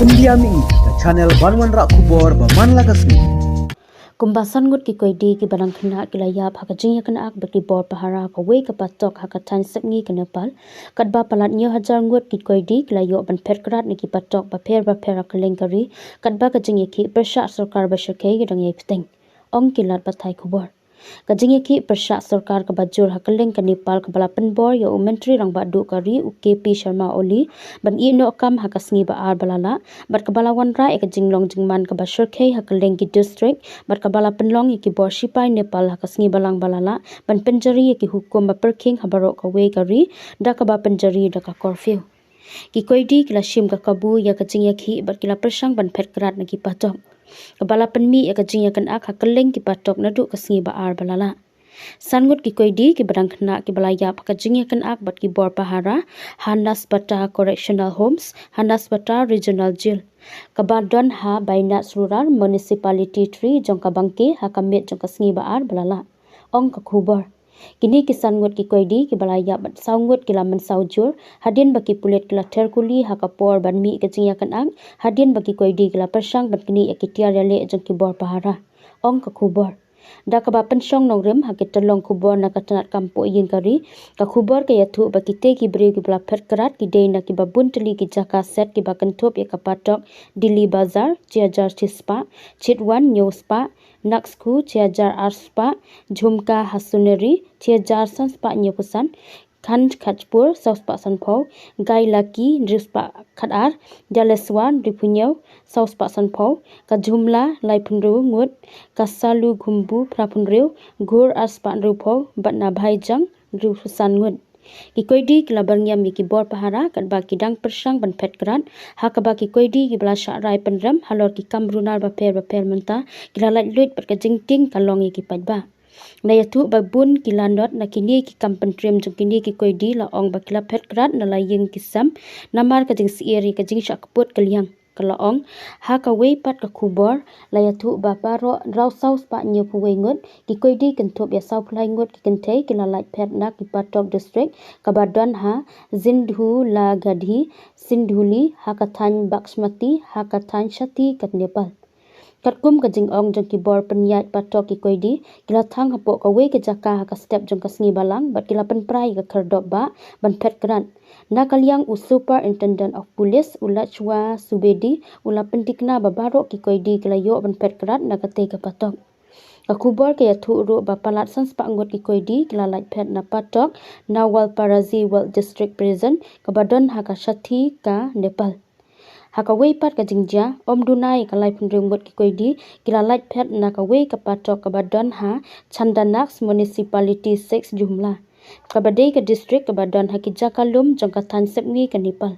India mi ke channel Banwan Rak Kubor Baman Lagasmi. Kumba ngut ki koidi ki barang khna ki la yap ha ka jing kan ak ba ki bor pahara ka we ka patok ha ka tan sakngi ka Nepal kat ba palat nyo hajar ngut ki koidi ki la yo ban phet krat ni ki patok ba pher ka lengkari kat ba ka jing ki prasha sarkar ba shakai ki dang ye pteng ong ki lat ba thai khubor kajing ki prasha sarkar ka bajur hakaleng ka Nepal ka bala penbor yo menteri rang ba du kari UKP Sharma Oli ban i no kam hakasngi ba ar balala bat ka bala wan ra ek jinglong jingman ka ba shurkhei hakaleng ki district bat ka bala penlong ki bor sipai Nepal hakasngi balang balala ban penjari ki hukum ba perking habaro ka we kari da ka ba penjari da ka curfew ki koidi kila shim ka kabu ya kajing ki bat kila persang ban phet krat na ki patok kabala penmi ya kajing kan ak hakaleng ki patok na du kasngi ba ar balala sangut ki koidi ki barang khna ki bala ya kajing kan ak bat ki bor pahara Hanas Bata Correctional Homes Hanas Bata Regional Jail kabadon ha bainat rural municipality 3 jongka bangke hakamit jongka sngi ba ar balala ong ka khubor kini kisan ngut ki koidi ki balaya bat saungut ki laman saujur hadin baki pulet ki la terkuli hakapor ban mi ke jingya kan ang hadin baki koidi ki la persang ban kini ekitiar le jong ki bor pahara ong ka khubor da ka ba pensong nong rem hakit telong khubor na katanat kampo yin kari ka khubor ke yathu baki te ki bre ki bla phet karat ki de na ki ba buntli ki jaka set ki ba kanthop ya kapatok Dili Bazar Chiajar Chispa Chitwan New Spa Naksku Chiajar Arspa Jhumka Hasuneri Chiajar Sanspa Nyokusan Khand Khachpur Sauspa Sanpho Gai Laki Drispa Khadar Jaleswan Ripunyo Sauspa Sanpho Kajumla Laipunru Ngut Kasalu Gumbu Prapunriu Gur Arspa Rupho Batna Bhaijang Rufusan Ngut ki koidi ki labang yam ki bor pahara kat ba ki dang persang ban phet kran ha ka ba ki koidi ki bla sha rai panram halor ki kamrunar ba per menta ki la lait luit pat ka jingting kalong ki pat ba na yatu ba bun ki landot na kini ki kampan trim jong kini ki koidi la ong ba ki la phet kran na la ying ki sam namar ka jing sieri ka jing sha kaput kaliang kalaong ha ka wei pat ka khubor la yatu ba paro raw saus pa nyu pu wei ngut ki koidi kan thop ya sau phlai ngut ki kan thei ki la lait phet na ki patok district ka ba don ha Zindhu la gadhi Sindhuli ha ka than Baksmati ha ka than Shati kat Nepal katkum ka jing ong jong ki bor penyat patok ki koidi kila thang hapo ka we ka jaka ka step jong ka sngi balang bat kila pen prai ka khardop ba ban phet kran na kalyang u superintendent of police ulachwa subedi ula pentikna babaro ki koidi kila yo ban phet kran na ka te ka patok ka khubor ke yathu ro ba palat sans pa ngot ki koidi kila light phet na patok Nawal Parazi World District Prison ka badon ha ka Shathi ka Nepal hakawei pat ka jingja omdunai ka lai phunring mot ki koidi kila light phet na ka wei ka patok ka badon ha Chandanax Municipality 6 Jumla ka badai ka district ka badon ha ki jakalum jong ka than sepngi ka Nepal